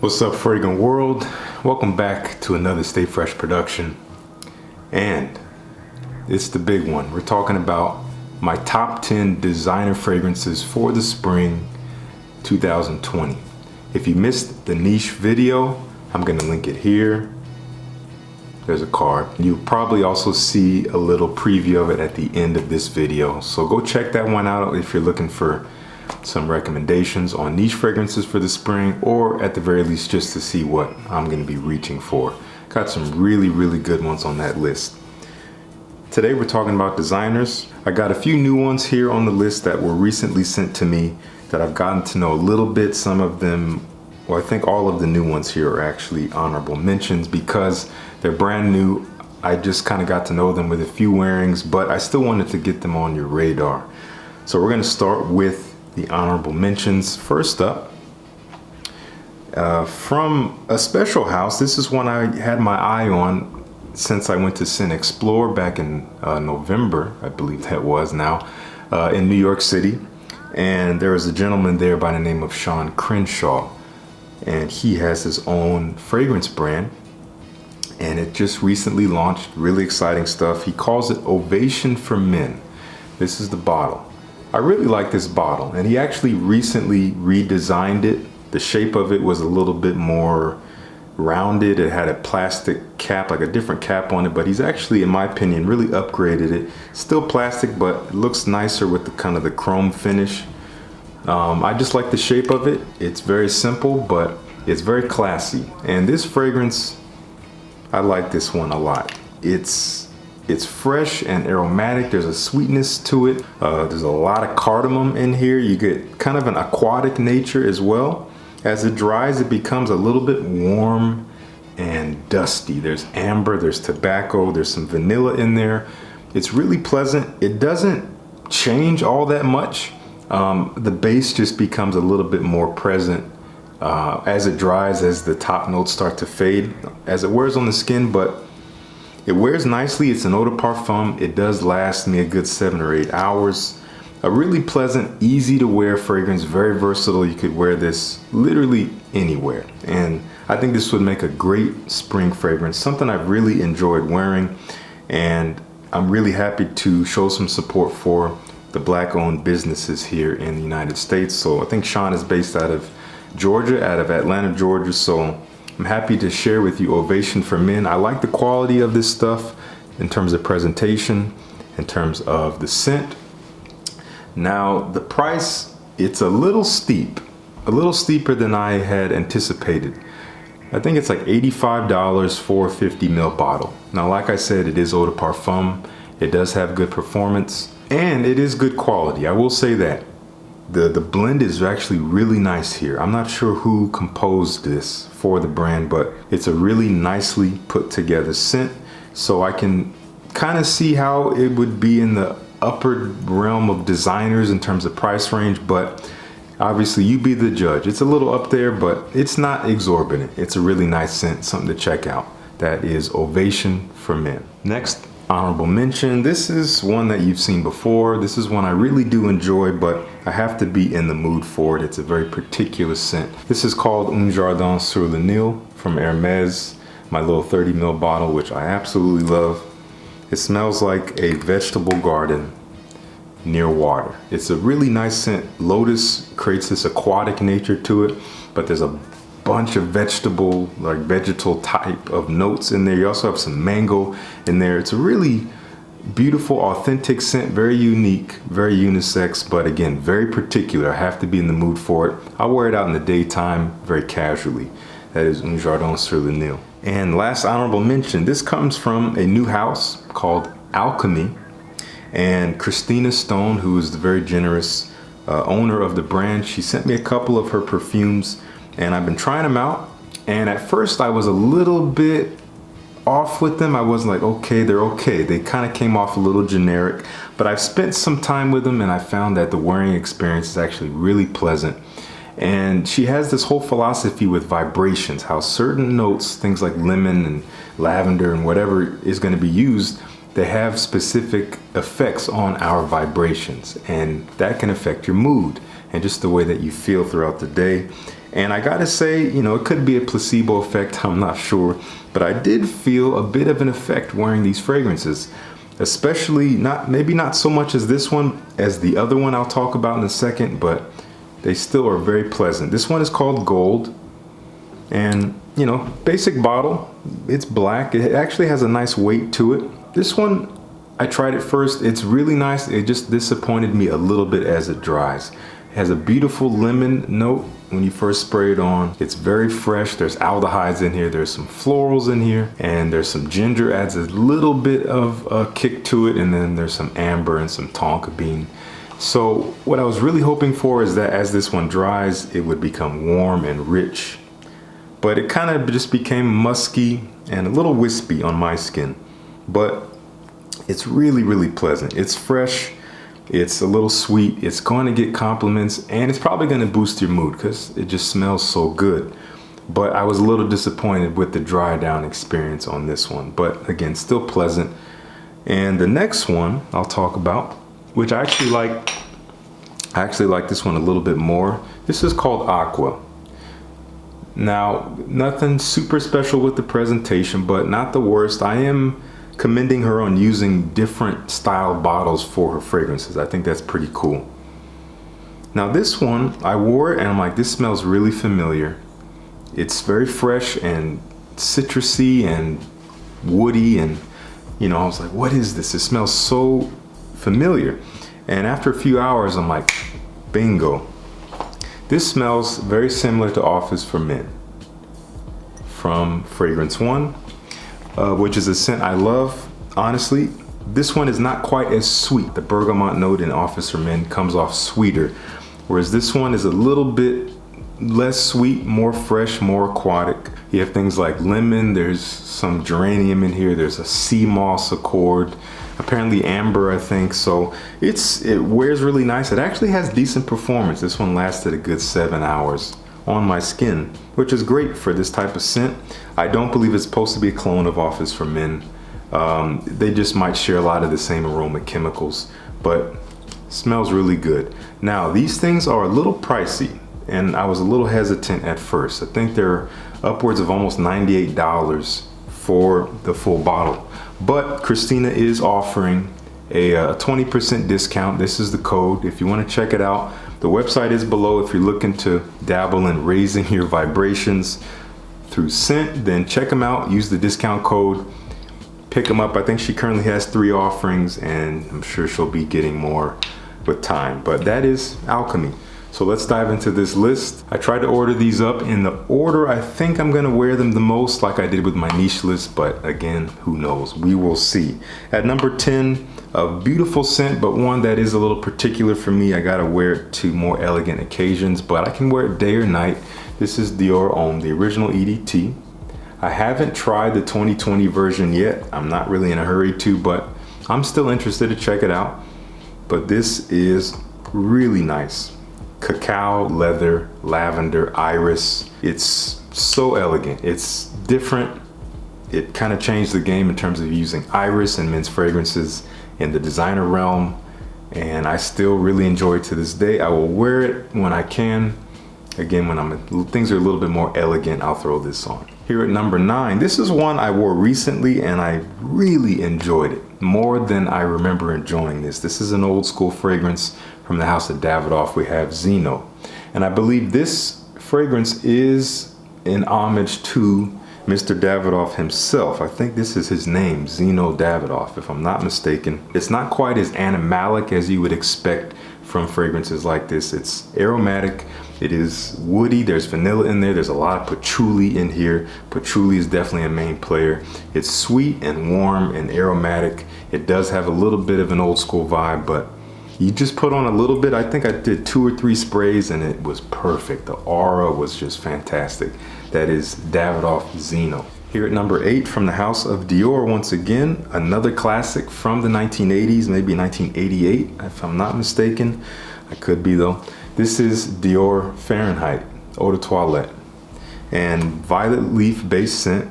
What's up, fragrant world? Welcome back to another Stay Fresh production. And it's the big one. We're talking about my top 10 designer fragrances for the spring 2020. If you missed the niche video, I'm gonna link it here. There's a card. You'll probably also see a little preview of it at the end of this video. So go check that one out if you're looking for some recommendations on niche fragrances for the spring, or at the very least just to see what I'm going to be reaching for. Got some really good ones on that list. Today we're talking about designers. I got a few new ones here on the list that were recently sent to me that I've gotten to know a little bit. Some of them, well, I think all of the new ones here are actually honorable mentions because they're brand new. I just kind of got to know them with a few wearings, but I still wanted to get them on your radar. So we're going to start with the honorable mentions. First up, from a special house. This is one I had my eye on since I went to Sin Explore back in November, I believe that was now, in New York City. And there was a gentleman there by the name of Sean Crenshaw, and he has his own fragrance brand, and it just recently launched. Really exciting stuff. He calls it Ovation For Men. This is the bottle. I really like this bottle, and he actually recently redesigned it. The shape of it was a little bit more rounded. It had a plastic cap, like a different cap on it, but he's actually, in my opinion, really upgraded it. Still plastic, but it looks nicer with the kind of the chrome finish. I just like the shape of it. It's very simple, but it's very classy. And this fragrance, I like this one a lot. It's fresh and aromatic. There's a sweetness to it. There's a lot of cardamom in here. You get kind of an aquatic nature as well. As it dries, it becomes a little bit warm and dusty. There's amber, there's tobacco, there's some vanilla in there. It's really pleasant. It doesn't change all that much. The base just becomes a little bit more present as it dries, as the top notes start to fade, as it wears on the skin, but it wears nicely. It's an eau de parfum. It does last me a good 7 or 8 hours. A really pleasant, easy to wear fragrance, very versatile. You could wear this literally anywhere. And I think this would make a great spring fragrance, something I've really enjoyed wearing. And I'm really happy to show some support for the Black-owned businesses here in the United States. So I think Sean is based out of Georgia, out of Atlanta, Georgia. So I'm happy to share with you Ovation For Men. I like the quality of this stuff in terms of presentation, in terms of the scent. Now, the price, it's a little steep, a little steeper than I had anticipated. I think it's like $85 for a 50 ml bottle. Now, like I said, it is eau de parfum. It does have good performance, and it is good quality. I will say that. The blend is actually really nice here. I'm not sure who composed this for the brand, but it's a really nicely put together scent. So I can kind of see how it would be in the upper realm of designers in terms of price range, but obviously you be the judge. It's a little up there, but it's not exorbitant. It's a really nice scent, something to check out. That is Ovation For Men. Next, honorable mention. This is one that you've seen before. This is one I really do enjoy, but I have to be in the mood for it. It's a very particular scent. This is called Un Jardin sur le Nil from Hermes, my little 30 ml bottle, which I absolutely love. It smells like a vegetable garden near water. It's a really nice scent. Lotus creates this aquatic nature to it, but there's a bunch of vegetable, like vegetal type of notes in there. You also have some mango in there. It's a really beautiful, authentic scent, very unique, very unisex, but again, very particular. I have to be in the mood for it. I'll wear it out in the daytime very casually. That is Un Jardin sur le Nil. And last honorable mention, this comes from a new house called Alchemy, and Christina Stone, who is the very generous owner of the brand, she sent me a couple of her perfumes, and I've been trying them out. And at first I was a little bit off with them. I wasn't like, okay, they're okay. They kind of came off a little generic, but I've spent some time with them and I found that the wearing experience is actually really pleasant. And she has this whole philosophy with vibrations, how certain notes, things like lemon and lavender and whatever is going to be used, they have specific effects on our vibrations, and that can affect your mood and just the way that you feel throughout the day. And I gotta say, you know, it could be a placebo effect, I'm not sure, but I did feel a bit of an effect wearing these fragrances, especially maybe not so much as this one as the other one I'll talk about in a second, but they still are very pleasant. This one is called Gold, and you know, basic bottle. It's black. It actually has a nice weight to it. This one, I tried it first. It's really nice. It just disappointed me a little bit as it dries. It has a beautiful lemon note when you first spray it on. It's very fresh. There's aldehydes in here. There's some florals in here, and there's some ginger, adds a little bit of a kick to it, and then there's some amber and some tonka bean. So what I was really hoping for is that as this one dries, it would become warm and rich. But it kind of just became musky and a little wispy on my skin. But it's really, really pleasant. It's fresh. It's a little sweet. It's going to get compliments, and it's probably going to boost your mood because it just smells so good. But I was a little disappointed with the dry down experience on this one. But again, still pleasant. And the next one I'll talk about, which I actually like this one a little bit more. This is called Aqua. Now, nothing super special with the presentation, but not the worst. I am commending her on using different style bottles for her fragrances. I think that's pretty cool. Now this one, I wore it and I'm like, this smells really familiar. It's very fresh and citrusy and woody, and you know, I was like, what is this? It smells so familiar. And after a few hours, I'm like, bingo. This smells very similar to Ovation For Men from Fragrance One, which is a scent I love. Honestly, this one is not quite as sweet. The bergamot note in Ovation For Men comes off sweeter, whereas this one is a little bit less sweet, more fresh, more aquatic. You have things like lemon, there's some geranium in here, there's a sea moss accord, apparently amber, I think. So it wears really nice. It actually has decent performance. This one lasted a good 7 hours on my skin, which is great for this type of scent. I don't believe it's supposed to be a clone of Ovation For Men. They just might share a lot of the same aroma chemicals, but smells really good. Now these things are a little pricey, and I was a little hesitant at first. I think they're upwards of almost $98 for the full bottle. But Christina is offering a 20% discount. This is the code if you want to check it out. The website is below. If you're looking to dabble in raising your vibrations through scent, then check them out. Use the discount code. Pick them up. I think she currently has 3 offerings, and I'm sure she'll be getting more with time. But that is Alchemy. So let's dive into this list. I tried to order these up in the order I think I'm gonna wear them the most, like I did with my niche list, but again, who knows? We will see. At number 10, a beautiful scent, but one that is a little particular for me. I gotta wear it to more elegant occasions, but I can wear it day or night. This is Dior Homme, the original EDT. I haven't tried the 2020 version yet. I'm not really in a hurry to, but I'm still interested to check it out. But this is really nice. Cacao, leather, lavender, iris. It's so elegant. It's different. It kind of changed the game in terms of using iris in men's fragrances in the designer realm, and I still really enjoy it to this day. I will wear it when I can. Again, when things are a little bit more elegant, I'll throw this on. Here at number 9, this is one I wore recently and I really enjoyed it more than I remember enjoying this. This is an old school fragrance from the house of Davidoff. We have Zino, and I believe this fragrance is an homage to Mr. Davidoff himself. I think this is his name, Zino Davidoff, if I'm not mistaken. It's not quite as animalic as you would expect from fragrances like this. It's aromatic, it is woody, there's vanilla in there, there's a lot of patchouli in here. Patchouli is definitely a main player. It's sweet and warm and aromatic. It does have a little bit of an old school vibe, but you just put on a little bit. I think I did 2 or 3 sprays and it was perfect. The aura was just fantastic. That is Davidoff Zino. Here at number 8, from the house of Dior, once again, another classic from the 1980s, maybe 1988, if I'm not mistaken. I could be though. This is Dior Fahrenheit Eau de Toilette, and violet leaf based scent.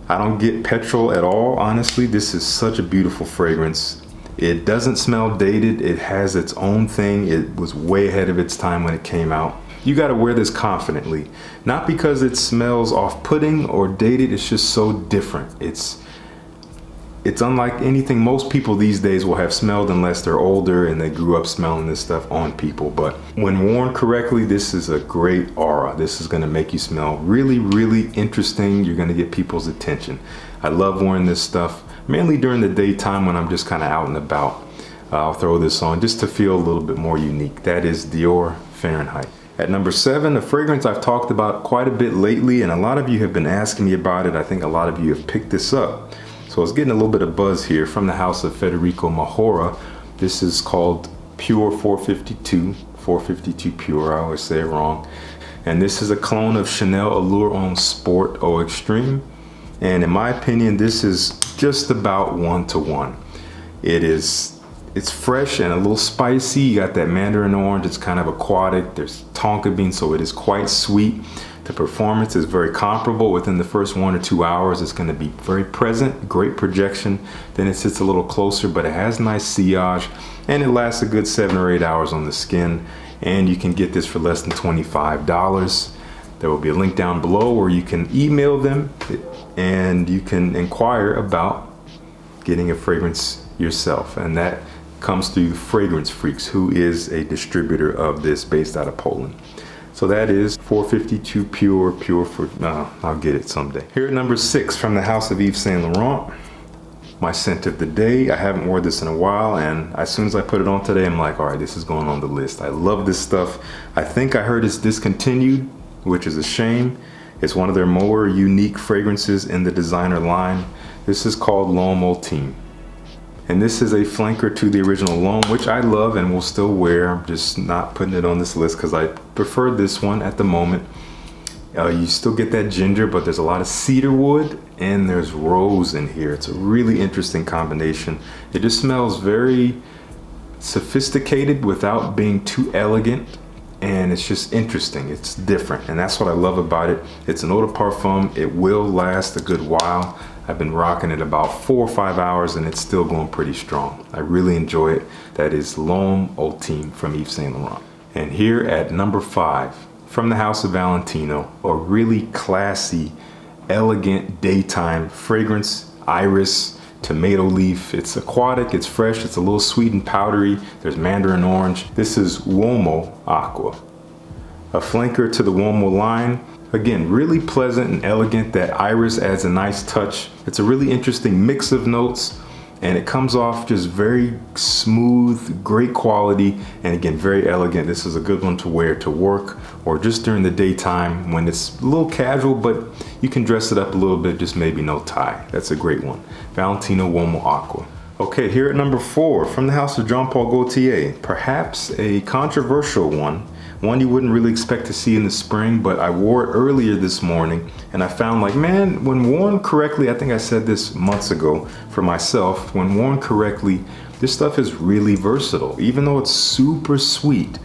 I don't get petrol at all, honestly. This is such a beautiful fragrance. It doesn't smell dated. It has its own thing. It was way ahead of its time when it came out. you got to wear this confidently. Not because it smells off-putting or dated, it's just so different. It's unlike anything most people these days will have smelled unless they're older and they grew up smelling this stuff on people. But when worn correctly, this is a great aura. This is gonna make you smell really, really interesting. You're gonna get people's attention. I love wearing this stuff, mainly during the daytime when I'm just kind of out and about. I'll throw this on just to feel a little bit more unique. That is Dior Fahrenheit. At number 7, a fragrance I've talked about quite a bit lately, and a lot of you have been asking me about it. I think a lot of you have picked this up. So I was getting a little bit of buzz here from the house of Federico Mahora. This is called Pure 452 Pure, I always say it wrong. And this is a clone of Chanel Allure Homme Sport Eau Extreme. And in my opinion, this is just about 1-to-1. It's fresh and a little spicy. You got that mandarin orange, it's kind of aquatic. There's tonka bean, so it is quite sweet. The performance is very comparable. Within the first 1 or 2 hours, it's going to be very present, great projection. Then it sits a little closer, but it has nice sillage, and it lasts a good 7 or 8 hours on the skin. And you can get this for less than $25. There will be a link down below where you can email them and you can inquire about getting a fragrance yourself. And that comes through Fragrance Freaks, who is a distributor of this based out of Poland. So that is 452 Pure for, I'll get it someday. Here at number 6 from the house of Yves Saint Laurent, my scent of the day. I haven't worn this in a while, and as soon as I put it on today, I'm like, all right, this is going on the list. I love this stuff. I think I heard it's discontinued, which is a shame. It's one of their more unique fragrances in the designer line. This is called L'Homme Ultime. And this is a flanker to the original L'Homme, which I love and will still wear. I'm just not putting it on this list because I prefer this one at the moment. You still get that ginger, but there's a lot of cedar wood and there's rose in here. It's a really interesting combination. It just smells very sophisticated without being too elegant. And it's just interesting. It's different. And that's what I love about it. It's an eau de parfum. It will last a good while. I've been rocking it about 4 or 5 hours and it's still going pretty strong. I really enjoy it. That is L'Homme Ultime from Yves Saint Laurent. And here at number 5, from the house of Valentino, a really classy, elegant daytime fragrance, iris, tomato leaf. It's aquatic, it's fresh, it's a little sweet and powdery. There's mandarin orange. This is Uomo Aqua, a flanker to the Uomo line. Again, really pleasant and elegant. That iris adds a nice touch. It's a really interesting mix of notes, and it comes off just very smooth, great quality, and again, very elegant. This is a good one to wear to work or just during the daytime when it's a little casual, but you can dress it up a little bit, just maybe no tie. That's a great one. Valentino Uomo Aqua. Okay, here at number 4, from the house of Jean Paul Gaultier, perhaps a controversial one you wouldn't really expect to see in the spring, but I wore it earlier this morning and I found, like, man, when worn correctly, I think I said this months ago for myself, when worn correctly, this stuff is really versatile. Even though it's super sweet,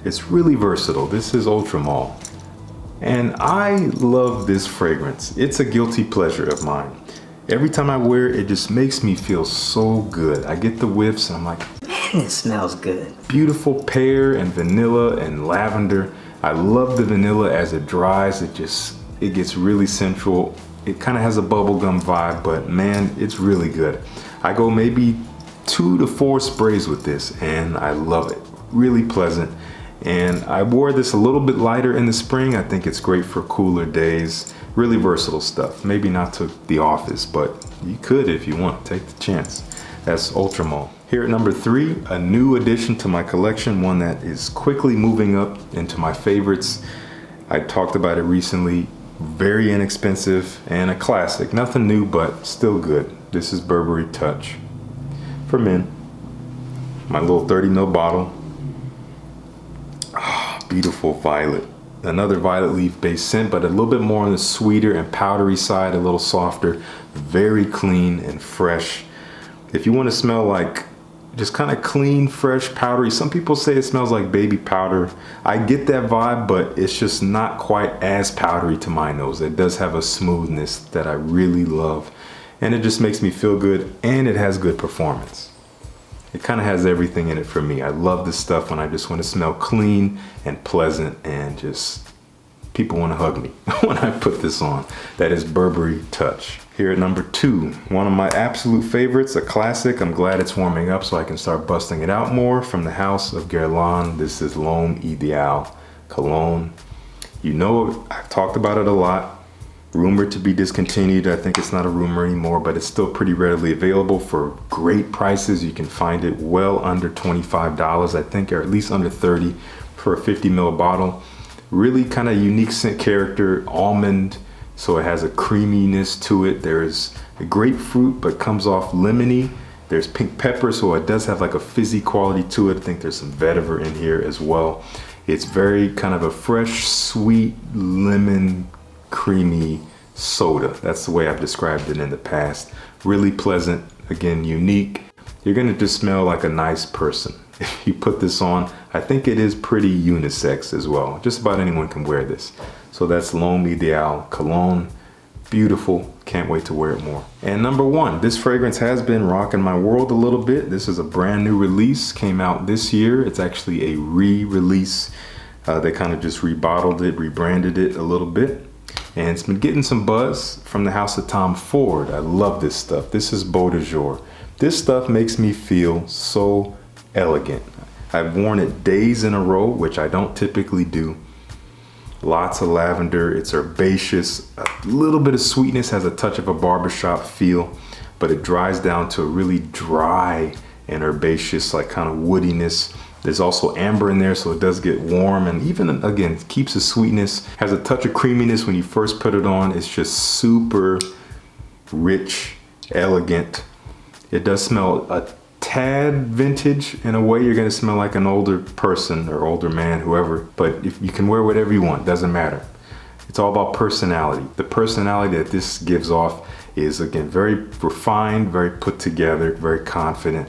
it's really versatile. This is Ultra Male. And I love this fragrance. It's a guilty pleasure of mine. Every time I wear it, it just makes me feel so good. I get the whiffs and I'm like, man, it smells good. Beautiful pear and vanilla and lavender. I love the vanilla as it dries. It gets really sensual. It kind of has a bubblegum vibe, but man, it's really good. I go maybe 2 to 4 sprays with this and I love it. Really pleasant. And I wore this a little bit lighter in the spring. I think it's great for cooler days. Really versatile stuff. Maybe not to the office, but you could if you want. Take the chance. That's Ultra Male. Here at number 3, a new addition to my collection, one that is quickly moving up into my favorites. I talked about it recently. Very inexpensive and a classic. Nothing new, but still good. This is Burberry Touch For Men. My little 30 ml bottle. Beautiful violet. Another violet leaf based scent, but a little bit more on the sweeter and powdery side, a little softer. Very clean and fresh. If you want to smell like just kind of clean, fresh, powdery, some people say it smells like baby powder. I get that vibe, but it's just not quite as powdery to my nose. It does have a smoothness that I really love, and it just makes me feel good, and it has good performance. It kind of has everything in it for me. I love this stuff when I just want to smell clean and pleasant and just people want to hug me when I put this on. That is Burberry Touch. Here at number 2, one of my absolute favorites, a classic. I'm glad it's warming up so I can start busting it out more. From the house of Guerlain, this is L'Homme EDT Cologne. You know, I've talked about it a lot. Rumored to be discontinued. I think it's not a rumor anymore, but it's still pretty readily available for great prices. You can find it well under $25, I think, or at least under 30 for a 50 ml bottle. Really kind of unique scent character, almond, so it has a creaminess to it. There's a grapefruit, but comes off lemony. There's pink pepper, so it does have like a fizzy quality to it. I think there's some vetiver in here as well. It's very kind of a fresh, sweet, lemon, creamy soda. That's the way I've described it in the past. Really pleasant, again, unique. You're gonna just smell like a nice person if you put this on. I think it is pretty unisex as well. Just about anyone can wear this. So that's L'Homme EDT Cologne. Beautiful, can't wait to wear it more. And number 1, this fragrance has been rocking my world a little bit. This is a brand new release, came out this year. It's actually a re-release. They kind of just rebottled it, rebranded it a little bit. And it's been getting some buzz from the house of Tom Ford. I love this stuff. This is Beau de Jour. This stuff makes me feel so elegant. I've worn it days in a row, which I don't typically do. Lots of lavender, it's herbaceous, a little bit of sweetness, has a touch of a barbershop feel, but it dries down to a really dry and herbaceous, like kind of woodiness. There's also amber in there, so it does get warm, and even again, keeps the sweetness, has a touch of creaminess when you first put it on. It's just super rich, elegant. It does smell a tad vintage in a way. You're gonna smell like an older person or older man, whoever, but if you can wear whatever you want, doesn't matter. It's all about personality. The personality that this gives off is, again, very refined, very put together, very confident.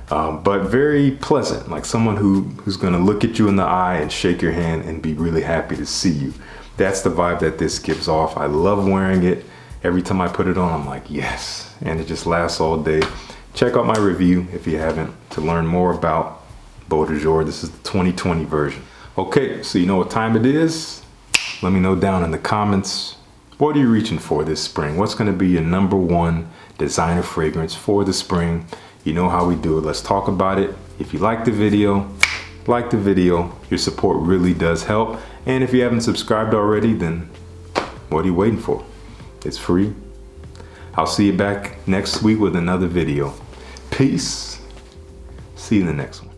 But very pleasant, like someone who's gonna look at you in the eye and shake your hand and be really happy to see you. That's the vibe that this gives off. I love wearing it. Every time I put it on, I'm like, yes. And it just lasts all day. Check out my review if you haven't to learn more about Beau de Jour. This is the 2020 version. Okay, so you know what time it is? Let me know down in the comments. What are you reaching for this spring? What's gonna be your number 1 designer fragrance for the spring? You know how we do it. Let's talk about it. If you like the video, like the video. Your support really does help. And if you haven't subscribed already, then what are you waiting for? It's free. I'll see you back next week with another video. Peace. See you in the next one.